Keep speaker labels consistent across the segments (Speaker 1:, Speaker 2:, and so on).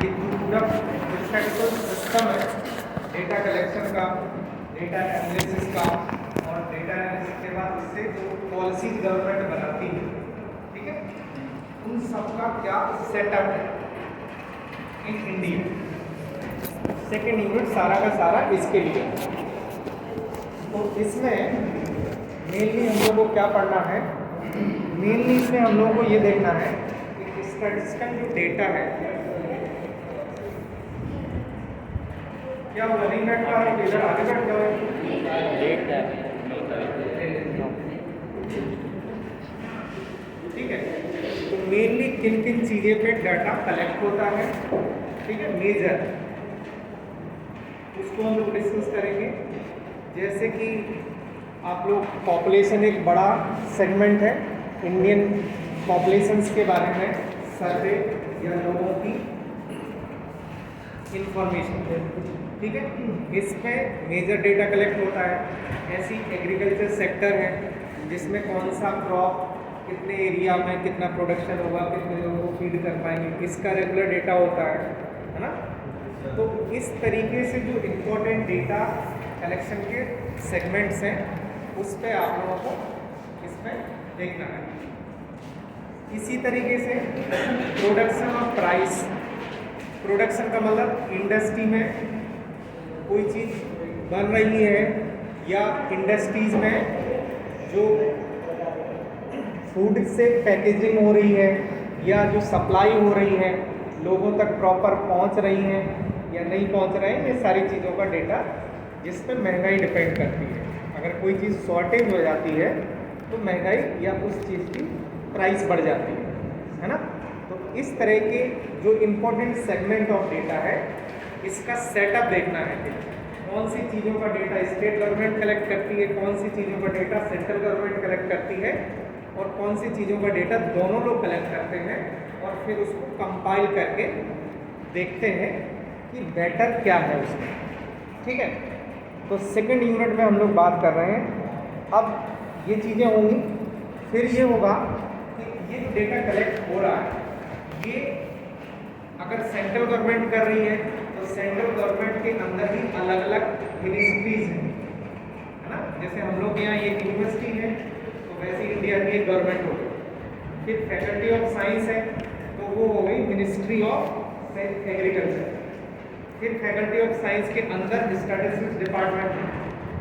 Speaker 1: ये पूरा statistical system है डेटा कलेक्शन का, डेटा एनालिसिस का, और डेटा एनालिसिस के बाद उससे जो पॉलिसीज गवर्नमेंट बनाती है, ठीक है, उन सब का क्या सेटअप है इन इंडिया। सेकेंड यूनिट सारा का सारा इसके लिए। तो इसमें मेनली हम लोगों को क्या पढ़ना है, मेनली इसमें हम लोगों को ये देखना है कि स्टैटिस्टिकल जो डेटा है, क्या रनिंग नेट का है, इधर आगे बढ़ जाओ, ठीक है। तो मेनली किन किन चीज़ें पे डाटा कलेक्ट होता है, ठीक है, मेजर, उसको हम लोग डिस्कस करेंगे। जैसे कि आप लोग पॉपुलेशन एक बड़ा सेगमेंट है, इंडियन पॉपुलेशंस के बारे में सर्वे या लोगों की इंफॉर्मेशन, ठीक है, इस पे मेजर डेटा कलेक्ट होता है। ऐसी एग्रीकल्चर सेक्टर है जिसमें कौन सा क्रॉप कितने एरिया में कितना प्रोडक्शन होगा, कितने लोगों को फीड कर पाएंगे, इसका रेगुलर डेटा होता है ना। तो इस तरीके से जो इम्पोर्टेंट डेटा कलेक्शन के सेगमेंट्स हैं उस पे आप लोगों को इसमें देखना है। इसी तरीके से प्रोडक्शन और प्राइस, प्रोडक्शन का मतलब इंडस्ट्री में कोई चीज़ बन रही है या इंडस्ट्रीज़ में जो फूड से पैकेजिंग हो रही है या जो सप्लाई हो रही है, लोगों तक प्रॉपर पहुंच रही है या नहीं पहुंच रहे हैं, ये सारी चीज़ों का डेटा जिस पर महंगाई डिपेंड करती है। अगर कोई चीज़ शॉर्टेज हो जाती है तो महंगाई या उस चीज़ की प्राइस बढ़ जाती है ना। तो इस तरह के जो इम्पोर्टेंट सेगमेंट ऑफ डेटा है इसका सेटअप देखना है कि कौन सी चीज़ों का डेटा स्टेट गवर्नमेंट कलेक्ट करती है, कौन सी चीज़ों का डेटा सेंट्रल गवर्नमेंट कलेक्ट करती है, और कौन सी चीज़ों का डेटा दोनों लोग कलेक्ट करते हैं, और फिर उसको कंपाइल करके देखते हैं कि बेटर क्या है उसमें, ठीक है। तो सेकंड यूनिट में हम लोग बात कर रहे हैं। अब ये चीज़ें होंगी, फिर ये होगा कि ये जो डेटा कलेक्ट हो रहा है ये अगर सेंट्रल गवर्नमेंट कर रही है तो सेंट्रल गवर्नमेंट के अंदर ही अलग अलग मिनिस्ट्रीज हैं, है ना। जैसे हम लोग के यहाँ ये यूनिवर्सिटी है तो वैसे इंडिया की एक गवर्नमेंट हो गई। फिर फैकल्टी ऑफ साइंस है तो वो हो गई मिनिस्ट्री ऑफ एग्रीकल्चर। फिर फैकल्टी ऑफ साइंस के अंदर स्टैटिस्टिक्स डिपार्टमेंट है।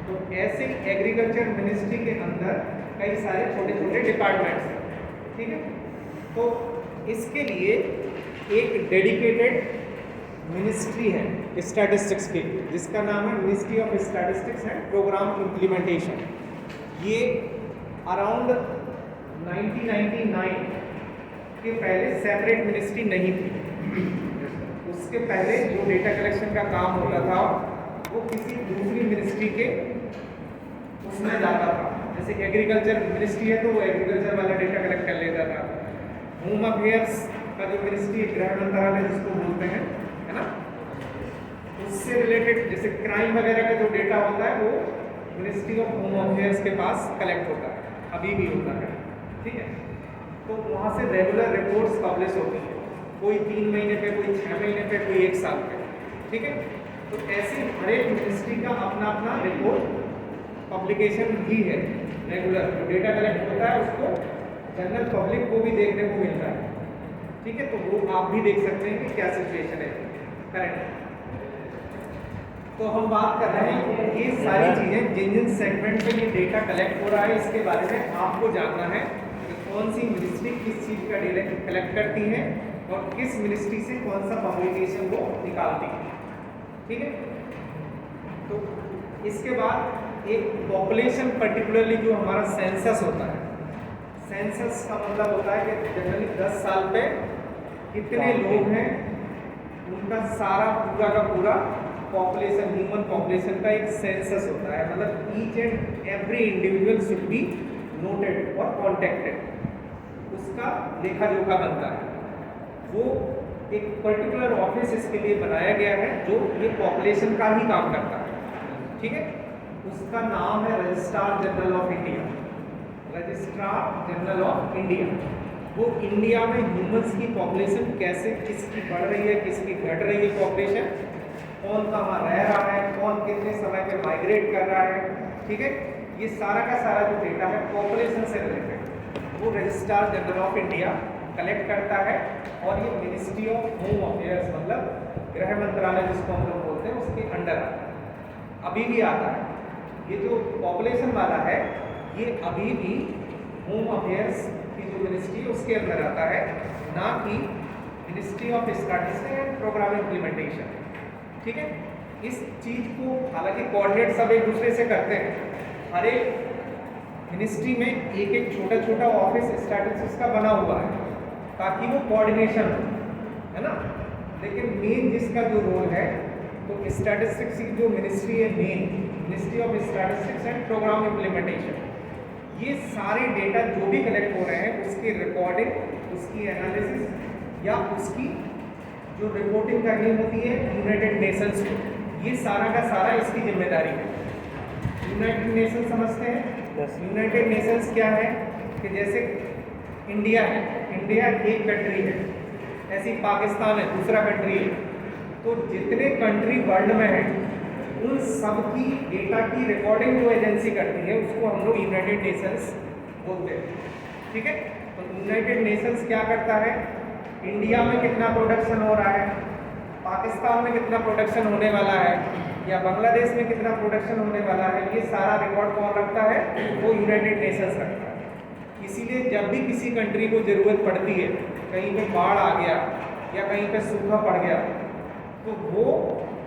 Speaker 1: तो ऐसे ही एग्रीकल्चर मिनिस्ट्री के अंदर कई सारे छोटे छोटे डिपार्टमेंट्स हैं, ठीक है। तो इसके लिए एक डेडिकेटेड मिनिस्ट्री है स्टैटिस्टिक्स की जिसका नाम है ministry of statistics and programme implementation. ये अराउंड 1999 के पहले सेपरेट मिनिस्ट्री नहीं थी। उसके पहले जो डेटा कलेक्शन का काम होता था वो किसी दूसरी मिनिस्ट्री के उसमें जाता था। जैसे एग्रीकल्चर मिनिस्ट्री है तो वो एग्रीकल्चर वाला डेटा कलेक्ट कर लेता था। होम अफेयर्स का जो मिनिस्ट्री गृह मंत्रालय जिसको बोलते हैं, है ना, उससे रिलेटेड जैसे क्राइम वगैरह का जो डेटा होता है वो मिनिस्ट्री ऑफ होम अफेयर्स के पास कलेक्ट होता है, अभी भी होता है, ठीक है। तो वहाँ से रेगुलर रिपोर्ट्स पब्लिश होती है, कोई 3 महीने पे, कोई 6 महीने पे, कोई 1 साल पे, ठीक है। तो ऐसे हर एक मिनिस्ट्री का अपना अपना रिपोर्ट पब्लिकेशन भी है रेगुलर। जो डेटा कलेक्ट होता है उसको जनरल पब्लिक को भी देखने को मिलता है, ठीक है। तो वो आप भी देख सकते हैं कि क्या सिचुएशन है करेक्ट। तो हम बात कर रहे हैं कि ये सारी चीज़ें जिन जिन सेगमेंट पे ये डेटा कलेक्ट हो रहा है इसके बारे में आपको जानना है कि कौन सी मिनिस्ट्री किस चीज़ का डेटा कलेक्ट करती है और किस मिनिस्ट्री से कौन सा पब्लिकेशन वो निकालती है, ठीक है। तो इसके बाद एक पॉपुलेशन पर्टिकुलरली जो हमारा सेंसस होता है, सेंसस का मतलब होता है कि जनरली 10 साल पे कितने लोग हैं उनका सारा पूरा का पूरा पॉपुलेशन, ह्यूमन पॉपुलेशन का एक सेंसस होता है। मतलब each and every individual should be noted और कॉन्टेक्टेड, उसका लेखा जोखा बनता है। वो एक पर्टिकुलर ऑफिस इसके लिए बनाया गया है जो ये पॉपुलेशन का ही काम करता है, ठीक है। उसका नाम है registrar general of India, registrar general of India. वो इंडिया में ह्यूमंस की पॉपुलेशन कैसे, किसकी बढ़ रही है, किसकी घट रही है पॉपुलेशन, कौन कहाँ रह रहा है, कौन कितने समय पे माइग्रेट कर रहा है, ठीक है। ये सारा का सारा जो डेटा है पॉपुलेशन से रिलेटेड वो registrar general of India collect करता है, और ये मिनिस्ट्री ऑफ होम अफेयर्स मतलब गृह मंत्रालय जिसको हम लोग बोलते हैं उसके अंडर आता है, अभी भी आता है। ये जो पॉपुलेशन वाला है ये अभी भी होम अफेयर्स की जो मिनिस्ट्री है उसके अंदर आता है, ना कि ministry of statistics and programme implementation, ठीक है। इस चीज़ को हालांकि कोऑर्डिनेट सब एक दूसरे से करते हैं, हर एक मिनिस्ट्री में एक एक छोटा छोटा ऑफिस स्टैटिस्टिक्स का बना हुआ है ताकि वो कोऑर्डिनेशन हो, है ना। लेकिन मेन जिसका जो रोल है तो स्टैटिस्टिक्स की जो मिनिस्ट्री है main ministry of statistics and programme implementation, ये सारे डेटा जो भी कलेक्ट हो रहे हैं उसकी रिकॉर्डिंग, उसकी एनालिसिस या उसकी जो रिपोर्टिंग करनी होती है यूनाइटेड नेशंस को, ये सारा का सारा इसकी जिम्मेदारी है। यूनाइटेड नेशंस समझते हैं? यूनाइटेड नेशंस क्या है कि जैसे इंडिया है, इंडिया एक कंट्री है, ऐसी पाकिस्तान है दूसरा कंट्री है, तो जितने कंट्री वर्ल्ड में है उन सब की डेटा की रिकॉर्डिंग जो एजेंसी करती है उसको हम लोग यूनाइटेड नेशंस बोलते हैं, ठीक है। तो यूनाइटेड नेशंस क्या करता है, इंडिया में कितना प्रोडक्शन हो रहा है, पाकिस्तान में कितना प्रोडक्शन होने वाला है, या बांग्लादेश में कितना प्रोडक्शन होने वाला है, ये सारा रिकॉर्ड कौन रखता है, वो यूनाइटेड नेशंस रखता है। इसीलिए जब भी किसी कंट्री को ज़रूरत पड़ती है, कहीं पे बाढ़ आ गया या कहीं पे सूखा पड़ गया, तो वो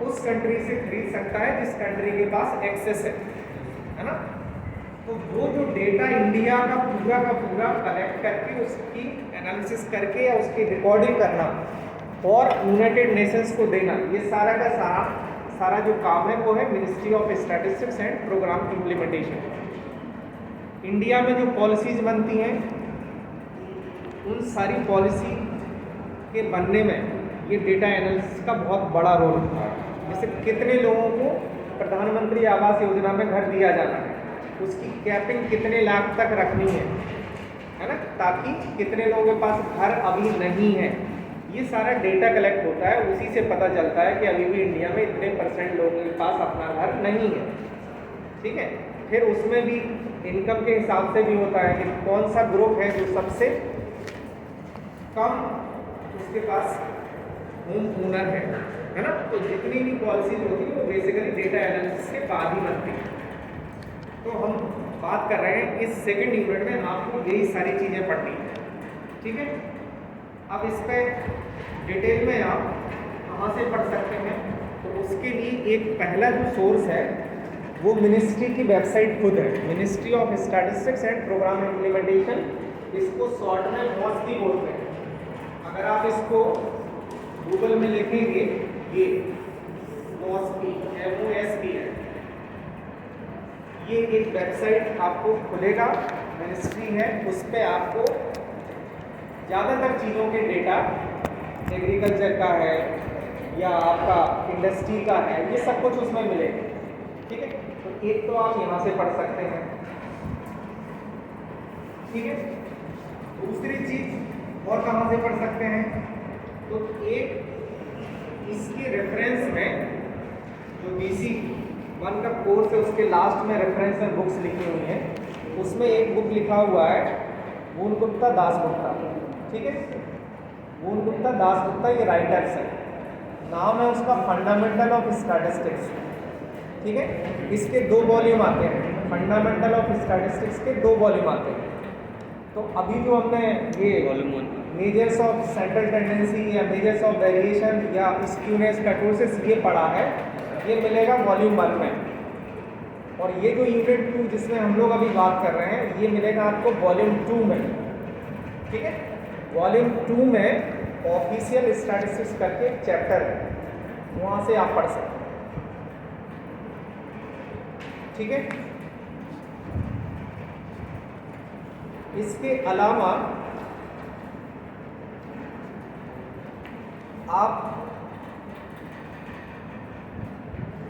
Speaker 1: उस कंट्री से खरीद सकता है जिस कंट्री के पास एक्सेस है ना। तो वो जो डेटा इंडिया का पूरा कलेक्ट करके उसकी एनालिसिस करके या उसकी रिकॉर्डिंग करना और यूनाइटेड नेशंस को देना, ये सारा का सारा जो काम है वो है ministry of statistics and programme implementation. India में जो पॉलिसीज़ बनती हैं उन सारी पॉलिसी के बनने में ये डेटा एनालिसिस का बहुत बड़ा रोल होता है। जैसे कितने लोगों को प्रधानमंत्री आवास योजना में घर दिया जाना है, उसकी कैपिंग कितने लाख तक रखनी है ना, ताकि कितने लोगों के पास घर अभी नहीं है, ये सारा डेटा कलेक्ट होता है। उसी से पता चलता है कि अभी भी इंडिया में इतने % लोगों के पास अपना घर नहीं है, ठीक है। फिर उसमें भी इनकम के हिसाब से भी होता है कि कौन सा ग्रुप है जो सबसे कम उसके पास होम ओनर है ना। तो जितनी भी पॉलिसीज होती है वो बेसिकली डेटा एनालिसिस के बाद ही बनती है। तो हम बात कर रहे हैं इस सेकंड यूनिट में आपको यही सारी चीज़ें पढ़नी है, ठीक है। अब इस पर डिटेल में आप कहाँ से पढ़ सकते हैं, तो उसके लिए एक पहला जो सोर्स है वो मिनिस्ट्री की वेबसाइट खुद है, ministry of statistics and programme implementation, इसको शॉर्ट में मॉस्पी बोलते हैं। अगर आप इसको गूगल में लिखेंगे, ये मॉस्पी MOSP है, ये एक वेबसाइट आपको खुलेगा, मिनिस्ट्री है, उस पर आपको ज़्यादातर चीज़ों के डेटा एग्रीकल्चर का है या आपका इंडस्ट्री का है, ये सब कुछ उसमें मिलेगा, ठीक है। तो एक तो आप यहाँ से पढ़ सकते हैं, ठीक है। दूसरी चीज़ और कहाँ से पढ़ सकते हैं, तो एक इसके रेफरेंस में जो BC 1 का कोर्स है उसके लास्ट में रेफरेंस में बुक्स लिखी हुई हैं, उसमें एक बुक लिखा हुआ है वूनगुप्ता दासगुप्ता, ठीक है। वूनगुप्ता दासगुप्ता ये राइटर्स है, नाम है उसका फंडामेंटल ऑफ स्टैटिस्टिक्स, ठीक है। इसके 2 वॉल्यूम आते हैं, फंडामेंटल ऑफ स्टैटिस्टिक्स के 2 वॉल्यूम आते हैं। तो अभी जो हमने ये मेजर्स ऑफ सेंट्रल टेंडेंसी या मेजर्स ऑफ वेरिएशन या स्क्यूनेस कर्टोसिस ये पढ़ा है, ये मिलेगा वॉल्यूम 1 में। और ये जो यूनिट 2 जिसमें हम लोग अभी बात कर रहे हैं ये मिलेगा आपको वॉल्यूम 2 में, ठीक है। वॉल्यूम 2 में ऑफिशियल स्टैटिस्टिक्स करके एक चैप्टर है, वहाँ से आप पढ़ सकते हैं, ठीक है। इसके अलावा आप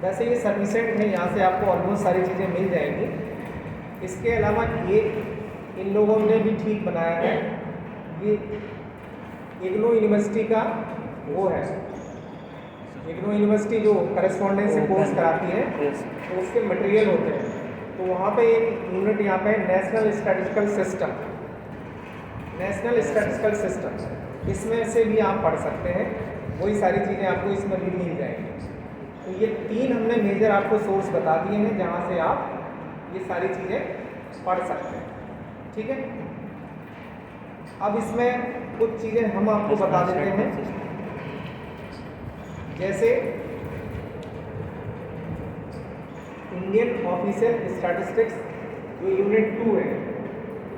Speaker 1: वैसे ये सफिशिएंट है, यहाँ से आपको ऑलमोस्ट सारी चीज़ें मिल जाएंगी। इसके अलावा ये इन लोगों ने भी ठीक बनाया है ये इग्नू यूनिवर्सिटी का वो है, इग्नू यूनिवर्सिटी जो करस्पॉन्डेंस कोर्स कराती है तो उसके मटेरियल होते हैं। तो वहाँ पे एक यूनिट यहाँ पे national statistical system, national statistical system, इसमें से भी आप पढ़ सकते हैं। वही सारी चीज़ें आपको इसमें भी मिल जाएंगी। तो ये 3 हमने मेजर आपको सोर्स बता दिए हैं जहाँ से आप ये सारी चीज़ें पढ़ सकते हैं। ठीक है, अब इसमें कुछ चीज़ें हम आपको बता देते हैं, जैसे इंडियन ऑफिशियल स्टैटिस्टिक्स जो यूनिट 2 है,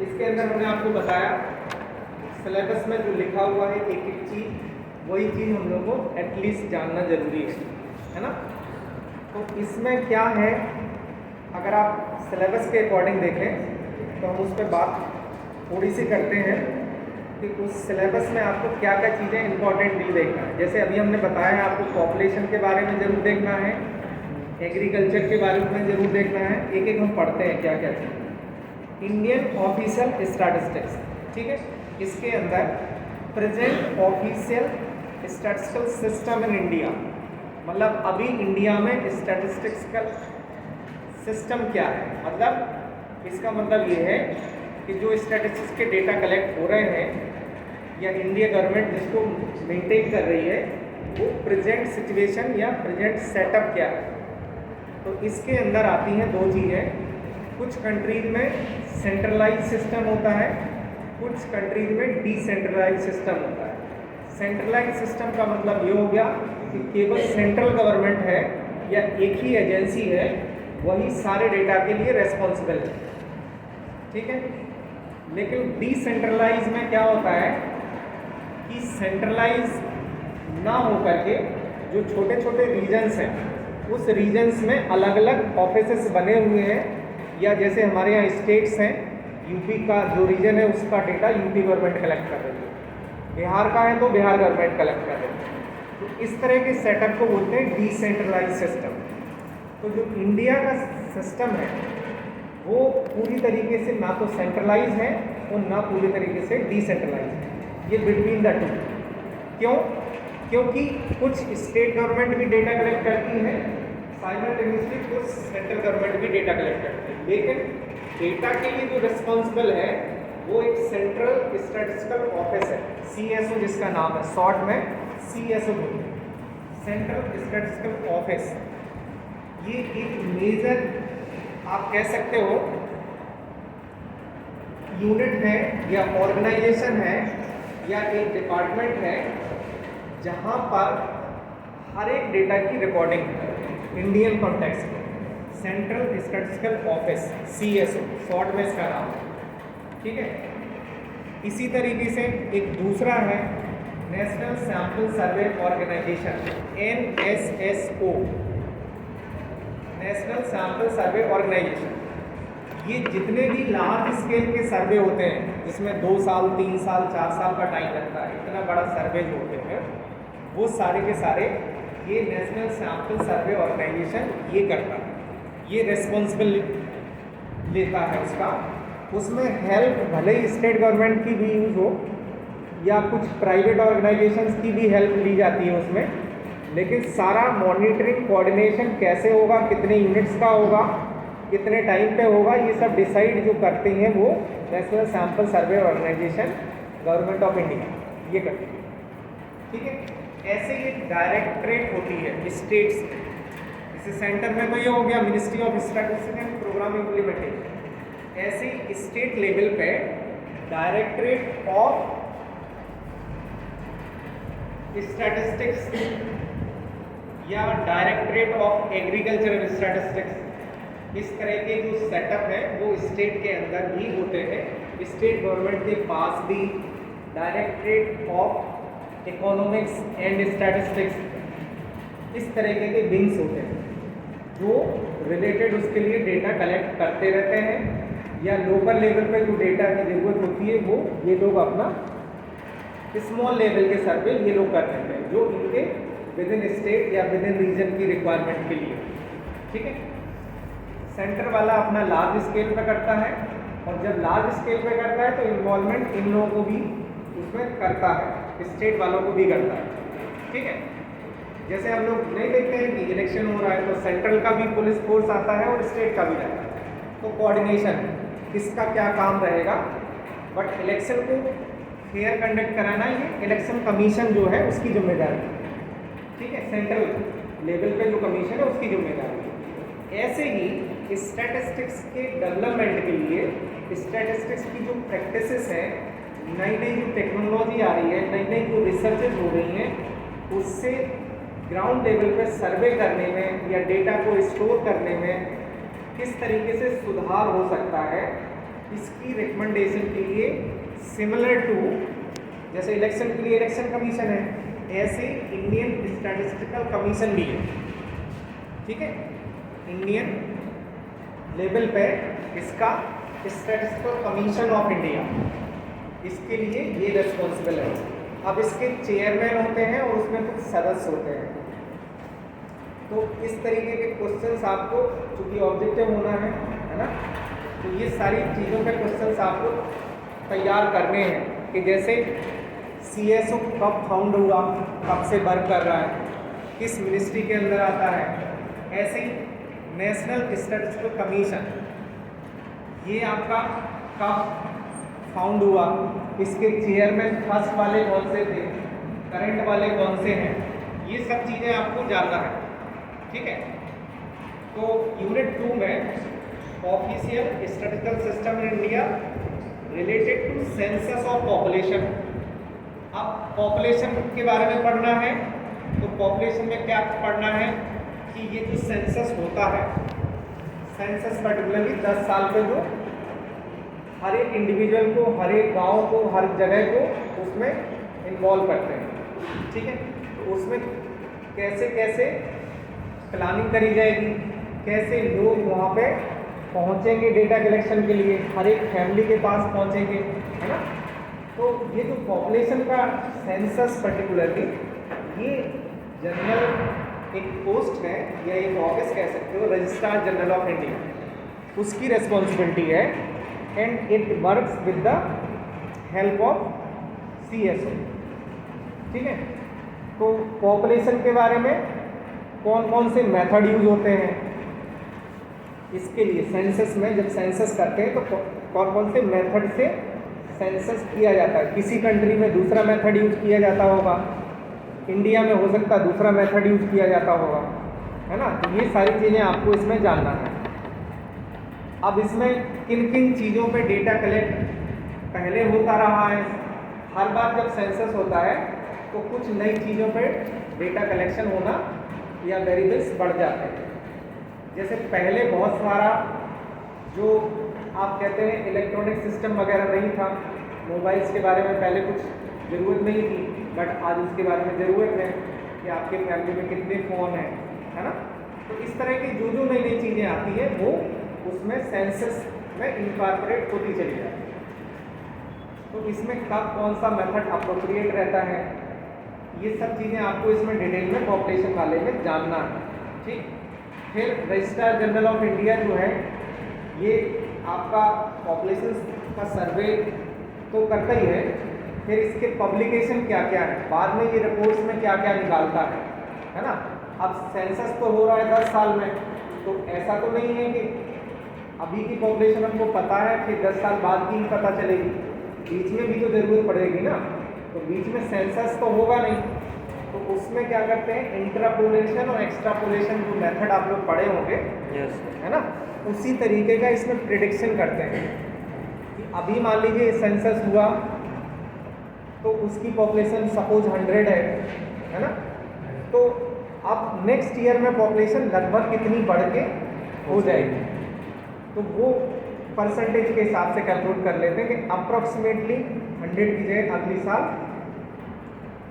Speaker 1: इसके अंदर हमने आपको बताया सिलेबस में जो लिखा हुआ है एक एक चीज़, वही चीज़ हम लोगों को एटलीस्ट जानना जरूरी है ना। तो इसमें क्या है, अगर आप सिलेबस के अकॉर्डिंग देखें तो हम उस पर बात थोड़ी सी करते हैं कि उस सिलेबस में आपको क्या क्या चीज़ें इंपॉर्टेंटली देखना है। जैसे अभी हमने बताया है आपको पॉपुलेशन के बारे में ज़रूर देखना है, एग्रीकल्चर के बारे में ज़रूर देखना है। एक एक हम पढ़ते हैं क्या क्या चीज़। इंडियन ऑफिशियल स्टैटिस्टिक्स, ठीक है, इसके अंदर present official statistical system in India, मतलब अभी इंडिया में स्टैटिस्टिक्स सिस्टम क्या है। मतलब इसका मतलब ये है कि जो स्टैटिस्टिक्स के डेटा कलेक्ट हो रहे हैं या इंडिया गवर्नमेंट जिसको मेंटेन कर रही है, वो प्रेजेंट सिचुएशन या प्रेजेंट सेटअप क्या है। तो इसके अंदर आती हैं 2 चीज़ें। कुछ कंट्रीज में सेंट्रलाइज सिस्टम होता है, कुछ कंट्रीज में डिसेंट्रलाइज सिस्टम होता है। सेंट्रलाइज सिस्टम का मतलब ये हो गया कि केवल सेंट्रल गवर्नमेंट है या एक ही एजेंसी है, वही सारे डेटा के लिए रेस्पॉन्सिबल है। ठीक है, लेकिन डिसेंट्रलाइज में क्या होता है कि सेंट्रलाइज ना हो करके जो छोटे छोटे रीजन्स हैं, उस रीजन्स में अलग अलग ऑफिसेस बने हुए हैं, या जैसे हमारे यहाँ स्टेट्स हैं, यूपी का जो रीजन है उसका डेटा यूपी गवर्नमेंट कलेक्ट कर रही है, बिहार का है तो बिहार गवर्नमेंट कलेक्ट कर रही है। तो इस तरह के सेटअप को बोलते हैं डिसेंट्रलाइज सिस्टम। तो जो इंडिया का सिस्टम है वो पूरी तरीके से ना तो सेंट्रलाइज है और ना पूरी तरीके से डिसेंट्रलाइज है, ये बिटवीन द टू। क्यों? क्योंकि कुछ स्टेट गवर्नमेंट भी डेटा कलेक्ट करती है, साइमल्टेनियसली कुछ सेंट्रल गवर्नमेंट भी डेटा कलेक्ट करती है, लेकिन डेटा के लिए जो रिस्पॉन्सिबल है वो एक सेंट्रल स्टैटिस्टिकल ऑफिस है, CSO जिसका नाम है, शॉर्ट में CSO बोलते हैं, सेंट्रल स्टैटिस्टिकल ऑफिस। ये एक मेजर आप कह सकते हो यूनिट है या ऑर्गेनाइजेशन है या एक डिपार्टमेंट है जहाँ पर हर एक डेटा की रिकॉर्डिंग है इंडियन कॉन्टेक्स्ट में। Central statistical office CSO short में इसका नाम है। ठीक है, इसी तरीके से एक दूसरा है national sample survey organisation, NSSO, national sample survey organisation. ये जितने भी लार्ज स्केल के सर्वे होते हैं जिसमें 2 साल 3 साल 4 साल का टाइम लगता है, इतना बड़ा सर्वे जो होते हैं वो सारे के सारे ये नेशनल सैंपल सर्वे ऑर्गेनाइजेशन ये करता है, ये रिस्पॉन्सिबल लेता है उसका। उसमें हेल्प भले ही स्टेट गवर्नमेंट की भी यूज़ हो या कुछ प्राइवेट ऑर्गेनाइजेशंस की भी हेल्प ली जाती है उसमें, लेकिन सारा मॉनिटरिंग कोऑर्डिनेशन कैसे होगा, कितने यूनिट्स का होगा, कितने टाइम पे होगा, ये सब डिसाइड जो करते हैं वो national sample survey organisation government of India ये करती है। ठीक है, ऐसे ही एक डायरेक्टरेट होती है स्टेट्स में, जैसे सेंटर में तो ये हो गया ministry of statistics and programme implementation, ऐसे ही स्टेट लेवल पे डायरेक्टरेट ऑफ स्टैटिस्टिक्स या डायरेक्टरेट ऑफ एग्रीकल्चरल स्टैटिस्टिक्स, इस तरह के जो सेटअप है वो स्टेट के अंदर भी होते हैं। स्टेट गवर्नमेंट के पास भी directorate of economics and statistics इस तरीके के विंग्स होते हैं जो रिलेटेड उसके लिए डेटा कलेक्ट करते रहते हैं, या लोकल लेवल पे जो डेटा की ज़रूरत होती है वो ये लोग अपना स्मॉल लेवल के सर्वे ये लोग कर देते हैं जो इनके विद इन स्टेट या विद इन रीजन की रिक्वायरमेंट के लिए। ठीक है, सेंटर वाला अपना लार्ज स्केल पे करता है, और जब लार्ज स्केल पे करता है तो इन्वॉल्वमेंट इन लोगों को भी उसमें करता है, स्टेट वालों को भी करता है। ठीक है, जैसे हम लोग नहीं देखते हैं कि इलेक्शन हो रहा है तो सेंट्रल का भी पुलिस फोर्स आता है और स्टेट का भी रहता है, तो कोऑर्डिनेशन किसका क्या काम रहेगा। बट इलेक्शन को फेयर कंडक्ट कराना ये इलेक्शन कमीशन जो है उसकी जिम्मेदारी है। ठीक है, सेंट्रल लेवल पे जो कमीशन है उसकी जिम्मेदारी है। ऐसे ही स्टैटिस्टिक्स के डेवलपमेंट के लिए स्टैटिस्टिक्स की जो प्रैक्टिसेस हैं, नई नई जो टेक्नोलॉजी आ रही है, नई नई जो रिसर्चेज हो रही हैं, उससे ग्राउंड लेवल पे सर्वे करने में या डेटा को स्टोर करने में किस तरीके से सुधार हो सकता है, इसकी रिकमेंडेशन के लिए सिमिलर टू जैसे इलेक्शन के लिए इलेक्शन कमीशन है, ऐसे इंडियन स्टैटिस्टिकल कमीशन भी है। ठीक है, इंडियन लेवल पे इसका स्टैटिस्टिकल कमीशन ऑफ इंडिया, इसके लिए ये रिस्पॉन्सिबल है। अब इसके चेयरमैन होते हैं और उसमें कुछ सदस्य होते हैं। तो इस तरीके के क्वेश्चंस आपको, चूँकि ऑब्जेक्टिव होना है ना, तो ये सारी चीज़ों के क्वेश्चंस आपको तैयार करने हैं कि जैसे CSO कब फाउंड हुआ, कब से वर्क कर रहा है, किस मिनिस्ट्री के अंदर आता है। ऐसे ही नेशनल स्टैटिस्टिकल कमीशन, ये आपका कब फाउंड हुआ, इसके चेयरमैन फर्स्ट वाले कौन से थे, करंट वाले कौन से हैं, ये सब चीज़ें आपको जानना है। ठीक है, तो यूनिट 2 में official statistical system in India related to census of population. अब पॉपुलेशन के बारे में पढ़ना है, तो पॉपुलेशन में क्या पढ़ना है कि ये जो सेंसस होता है, सेंसस पर्टिकुलरली 10 साल पे जो हर एक इंडिविजुअल को, हर एक गांव को, हर जगह को उसमें इन्वॉल्व करते हैं। ठीक है, तो उसमें कैसे कैसे प्लानिंग करी जाएगी, कैसे लोग वहाँ पे पहुँचेंगे डेटा कलेक्शन के लिए, हर एक फैमिली के पास पहुँचेंगे, है ना। तो ये जो पॉपुलेशन का सेंसस पर्टिकुलरली, ये जनरल एक पोस्ट है या एक ऑफिस कह सकते हो, रजिस्ट्रार जनरल ऑफ इंडिया, उसकी रिस्पॉन्सिबिलिटी है। And it works with the help of CSO। ठीक है, तो पॉपुलेशन के बारे में कौन कौन से मेथड यूज होते हैं, इसके लिए सेंसस में जब सेंसस करते हैं तो कौन कौन से मेथड से सेंसस किया जाता है। किसी कंट्री में दूसरा मेथड यूज किया जाता होगा, इंडिया में हो सकता है दूसरा मेथड यूज किया जाता होगा, है ना। तो ये सारी चीज़ें आपको इसमें जानना है। अब इसमें किन किन चीज़ों पे डेटा कलेक्ट पहले होता रहा है, हर बार जब सेंसस होता है तो कुछ नई चीज़ों पे डेटा कलेक्शन होना या वेरिएबल्स बढ़ जाते हैं। जैसे पहले बहुत सारा जो आप कहते हैं इलेक्ट्रॉनिक सिस्टम वगैरह नहीं था, मोबाइल्स के बारे में पहले कुछ ज़रूरत नहीं थी, बट आज उसके बारे में ज़रूरत है कि आपके फैमिली में कितने फ़ोन हैं, है ना। तो इस तरह की जो जो नई नई चीज़ें आती हैं वो उसमें सेंसस में इनकॉर्पोरेट होती चली जाती है। तो इसमें कब कौन सा मेथड अप्रोप्रिएट रहता है, ये सब चीज़ें आपको इसमें डिटेल में पॉपुलेशन वाले में जानना है। ठीक, फिर रजिस्ट्रार जनरल ऑफ इंडिया जो है, ये आपका पॉपुलेशन का सर्वे तो करता ही है, फिर इसके पब्लिकेशन क्या क्या है, बाद में ये रिपोर्ट्स में क्या क्या निकालता है ना। अब सेंसस तो हो रहा है 10 साल में, तो ऐसा तो नहीं है कि अभी की पॉपुलेशन हमको पता है फिर 10 साल बाद की ही पता चलेगी, बीच में भी तो ज़रूरत पड़ेगी ना। तो बीच में सेंसस तो होगा नहीं, तो उसमें क्या करते हैं, इंट्रापोलेशन और एक्स्ट्रापोलेशन जो मेथड आप लोग पढ़े होंगे, है ना, उसी तरीके का इसमें प्रिडिक्शन करते हैं कि अभी मान लीजिए सेंसस हुआ तो उसकी पॉपुलेशन सपोज 100 है ना, तो अब नेक्स्ट ईयर में पॉपुलेशन लगभग कितनी बढ़ के हो जाएगी, तो वो परसेंटेज के हिसाब से कैलकुलेट कर लेते हैं कि अप्रॉक्सीमेटली 100 की जगह अगली साल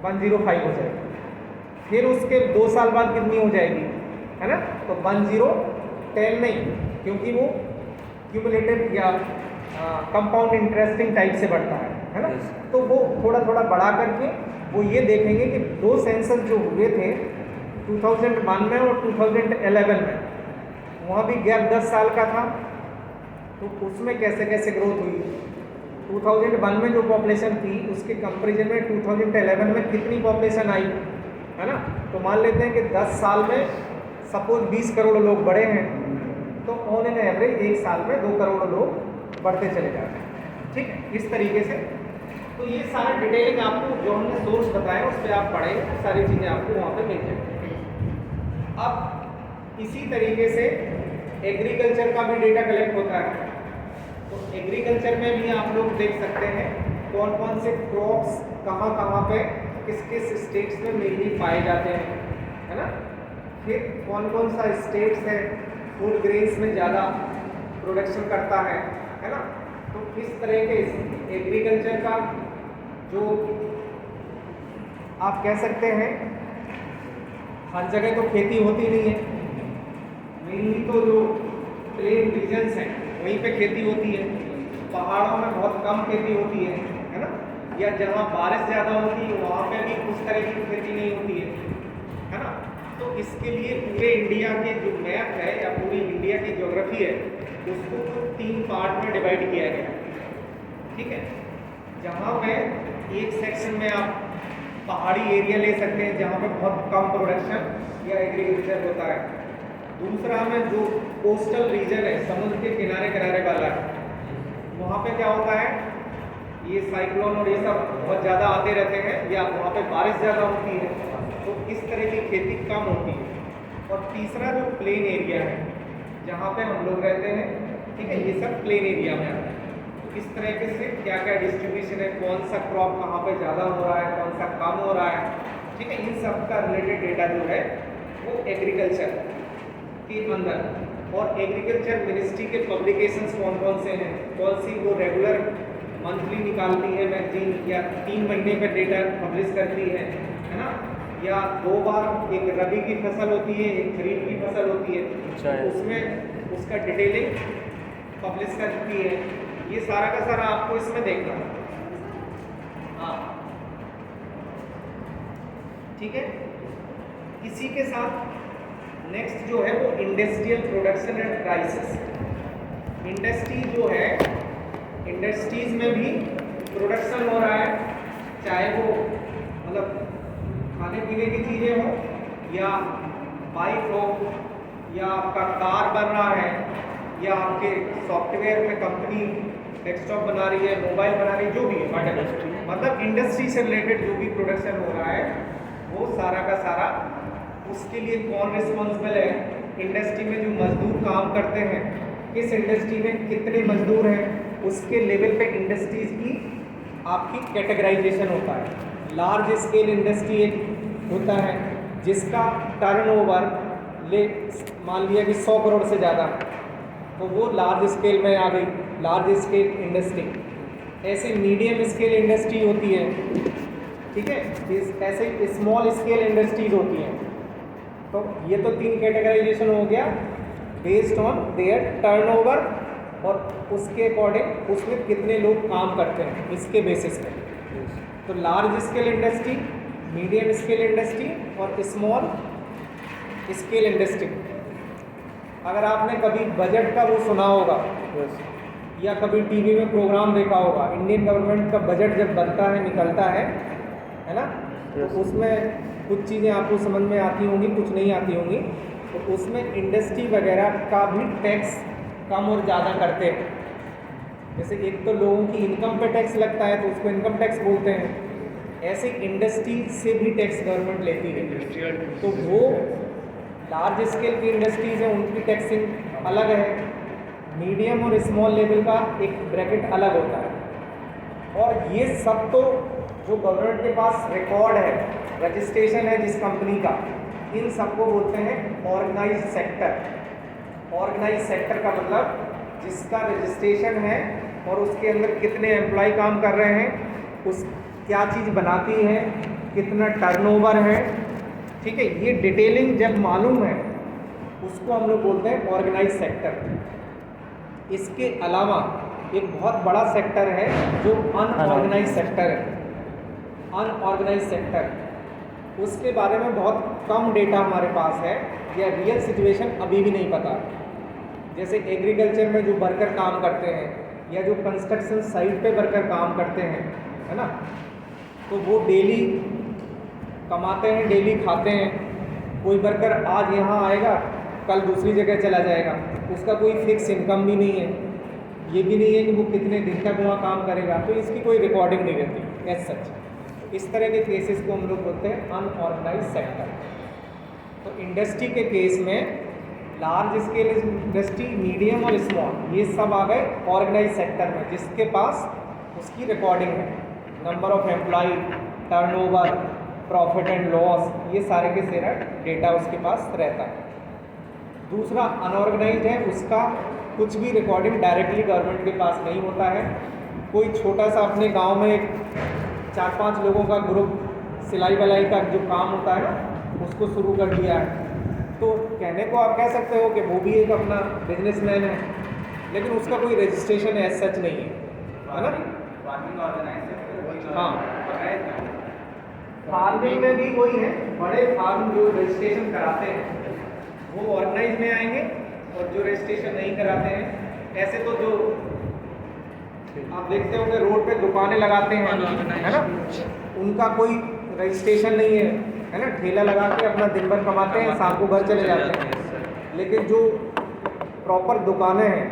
Speaker 1: 105 हो जाएगी। फिर उसके 2 साल बाद कितनी हो जाएगी, है ना, तो 1010 नहीं, क्योंकि वो क्यूमुलेटिव या कंपाउंड इंटरेस्टिंग टाइप से बढ़ता है ना। तो वो थोड़ा थोड़ा बढ़ा करके वो ये देखेंगे कि 2 सेंसस जो हुए थे 2001 में और 2011 में, वहाँ भी गैप 10 साल का था, तो उसमें कैसे कैसे ग्रोथ हुई, 2001 में जो पॉपुलेशन थी उसके कंपेरिजन में 2011 में कितनी पॉपुलेशन आई, है ना। तो मान लेते हैं कि 10 साल में सपोज 20 करोड़ लोग बढ़े हैं, तो ऑन एन एवरेज 1 साल में 2 करोड़ लोग बढ़ते चले जाते हैं, ठीक है, इस तरीके से। तो ये सारा डिटेलिंग आपको जो हमने सोर्स बताया उस पर आप पढ़ें, सारी चीज़ें आपको वहाँ पे मिल जाएंगी। अब इसी तरीके से एग्रीकल्चर का भी डेटा कलेक्ट होता है। तो एग्रीकल्चर में भी आप लोग देख सकते हैं कौन कौन से क्रॉप्स कहाँ कहाँ पे किस किस स्टेट्स में मेनली पाए जाते हैं, है ना। फिर कौन कौन सा स्टेट्स है फूड ग्रेन्स में ज़्यादा प्रोडक्शन करता है ना। तो इस तरह के एग्रीकल्चर का जो आप कह सकते हैं हर जगह तो खेती होती नहीं है, मेनली तो जो प्लेन रीजन्स हैं वहीं पे खेती होती है, पहाड़ों में बहुत कम खेती होती है ना, या जहाँ बारिश ज़्यादा होती है वहाँ पे भी उस तरह की खेती नहीं होती है ना। तो इसके लिए पूरे इंडिया के जो मैप है या पूरी इंडिया की ज्योग्राफी है उसको तो 3 पार्ट में डिवाइड किया गया है, ठीक है। जहाँ पे एक सेक्शन में आप पहाड़ी एरिया ले सकते हैं जहाँ पे बहुत कम प्रोडक्शन या एग्रीकल्चर होता है। दूसरा में जो कोस्टल रीजन है, समुद्र के किनारे किनारे वाला है, वहाँ पे क्या होता है, ये साइक्लोन और ये सब बहुत ज़्यादा आते रहते हैं या वहाँ पे बारिश ज़्यादा होती है, तो इस तरह की खेती कम होती है। और तीसरा जो प्लेन एरिया है जहाँ पे हम लोग रहते हैं, ठीक है, ये सब प्लेन एरिया में आता है। इस तरीके से क्या क्या डिस्ट्रीब्यूशन है, कौन सा क्रॉप कहाँ पे ज़्यादा हो रहा है, कौन सा कम हो रहा है, ठीक है, इन सब का रिलेटेड डेटा जो है वो एग्रीकल्चर के अंदर। और एग्रीकल्चर मिनिस्ट्री के पब्लिकेशंस कौन कौन से हैं, कौन सी वो रेगुलर मंथली निकालती है मैगजीन, या 3 महीने पर डेटा पब्लिश करती है ना, या 2 बार, एक रबी की फसल होती है, एक खरीफ की फसल होती है, तो उसमें उसका डिटेलिंग पब्लिश करती है। ये सारा का सारा आपको इसमें देखना है, हाँ, ठीक है। इसी के साथ नेक्स्ट जो है वो industrial production and prices. Industry जो है, इंडस्ट्रीज में भी प्रोडक्शन हो रहा है, चाहे वो मतलब खाने पीने की चीज़ें हो, या बाइक हो, या आपका कार बन रहा है, या आपके सॉफ्टवेयर में कंपनी डेस्कटॉप बना रही है, मोबाइल बना रही है, जो भी है, मतलब इंडस्ट्री से रिलेटेड जो भी प्रोडक्शन हो रहा है वो सारा का सारा, उसके लिए कौन रिस्पॉन्सिबल है, इंडस्ट्री में जो मजदूर काम करते हैं, किस इंडस्ट्री में कितने मजदूर हैं, उसके लेवल पे इंडस्ट्रीज की आपकी कैटेगराइजेशन होता है। लार्ज स्केल इंडस्ट्री एक होता है जिसका टर्नओवर मान लिया कि 100 करोड़ से ज़्यादा, तो वो लार्ज स्केल में आ गई, लार्ज स्केल इंडस्ट्री। ऐसे मीडियम स्केल इंडस्ट्री होती है, ठीक है, ऐसे स्मॉल स्केल इंडस्ट्रीज होती हैं। तो ये तो 3 कैटेगराइजेशन हो गया बेस्ड ऑन देयर टर्नओवर और उसके अकॉर्डिंग उसमें कितने लोग काम करते हैं, इसके बेसिस पे। तो large scale industry, medium scale industry और स्मॉल स्केल इंडस्ट्री। अगर आपने कभी बजट का वो सुना होगा या कभी टीवी में प्रोग्राम देखा होगा, इंडियन गवर्नमेंट का बजट जब बनता है, निकलता है ना, तो उसमें कुछ चीज़ें आपको समझ में आती होंगी, कुछ नहीं आती होंगी। तो उसमें इंडस्ट्री वगैरह का भी टैक्स कम और ज़्यादा करते हैं। जैसे एक तो लोगों की इनकम पे टैक्स लगता है तो उसको इनकम टैक्स बोलते हैं, ऐसे इंडस्ट्री से भी टैक्स गवर्नमेंट लेती है। तो वो लार्ज स्केल की इंडस्ट्रीज हैं, उनकी टैक्सिंग अलग है, मीडियम और स्मॉल लेवल का एक ब्रैकेट अलग होता है। और ये सब तो जो गवर्नमेंट के पास रिकॉर्ड है, रजिस्ट्रेशन है जिस कंपनी का, इन सबको बोलते हैं ऑर्गेनाइज्ड सेक्टर। ऑर्गेनाइज्ड सेक्टर का मतलब जिसका रजिस्ट्रेशन है और उसके अंदर कितने एम्प्लॉय काम कर रहे हैं, उस क्या चीज़ बनाती है, कितना टर्नओवर है, ठीक है, ये डिटेलिंग जब मालूम है उसको हम लोग बोलते हैं ऑर्गेनाइज्ड सेक्टर। इसके अलावा एक बहुत बड़ा सेक्टर है जो अनऑर्गेनाइज्ड सेक्टर है। अनऑर्गेनाइज्ड सेक्टर, उसके बारे में बहुत कम डेटा हमारे पास है या रियल सिचुएशन अभी भी नहीं पता। जैसे एग्रीकल्चर में जो वर्कर काम करते हैं या जो कंस्ट्रक्शन साइट पे वर्कर काम करते हैं, है ना, तो वो डेली कमाते हैं, डेली खाते हैं। कोई वर्कर आज यहाँ आएगा, कल दूसरी जगह चला जाएगा, उसका कोई फिक्स इनकम भी नहीं है, ये भी नहीं है कि वो कितने दिन तक वहाँ काम करेगा, तो इसकी कोई रिकॉर्डिंग नहीं रहती एज सच। इस तरह के केसेस को हम लोग बोलते हैं अनऑर्गेनाइज सेक्टर। तो इंडस्ट्री के केस में लार्ज स्केल इंडस्ट्री, मीडियम और स्मॉल, ये सब आ गए ऑर्गेनाइज सेक्टर में, जिसके पास उसकी रिकॉर्डिंग है, number of employ, turnover, profit and loss, ये सारे के सारे डेटा उसके पास रहता है। दूसरा अनऑर्गेनाइज्ड है, उसका कुछ भी रिकॉर्डिंग डायरेक्टली गवर्नमेंट के पास नहीं होता है। कोई छोटा सा अपने गांव में 4-5 लोगों का ग्रुप सिलाई वलाई का जो काम होता है ना, उसको शुरू कर दिया है, तो कहने को आप कह सकते हो कि वो भी एक अपना बिजनेसमैन है, लेकिन उसका कोई रजिस्ट्रेशन एज सच नहीं है ना। हाँ, फार्मिंग में भी वही है, बड़े फार्म जो रजिस्ट्रेशन कराते हैं वो ऑर्गेनाइज में आएंगे, और जो रजिस्ट्रेशन नहीं कराते हैं, ऐसे तो जो आप देखते होंगे रोड पे दुकानें लगाते हैं, है ना, उनका कोई रजिस्ट्रेशन नहीं है ना, ठेला लगा के अपना दिन भर कमाते हैं, शाम को घर चले जाते हैं। लेकिन जो प्रॉपर दुकानें हैं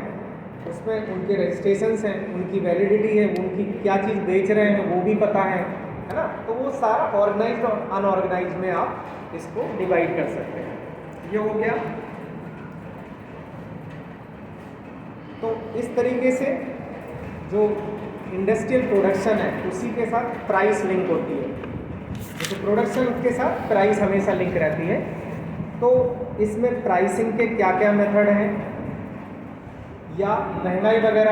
Speaker 1: उसमें उनके रजिस्ट्रेशंस हैं, उनकी वैलिडिटी है, उनकी क्या चीज़ बेच रहे हैं वो भी पता है ना। तो वो सारा ऑर्गेनाइज्ड और अनऑर्गेनाइज्ड में आप इसको डिवाइड कर सकते हैं। ये हो गया। तो इस तरीके से जो इंडस्ट्रियल प्रोडक्शन है उसी के साथ प्राइस लिंक होती है, जैसे प्रोडक्शन के साथ प्राइस हमेशा लिंक रहती है। तो इसमें प्राइसिंग के क्या क्या मेथड हैं, या महंगाई वगैरह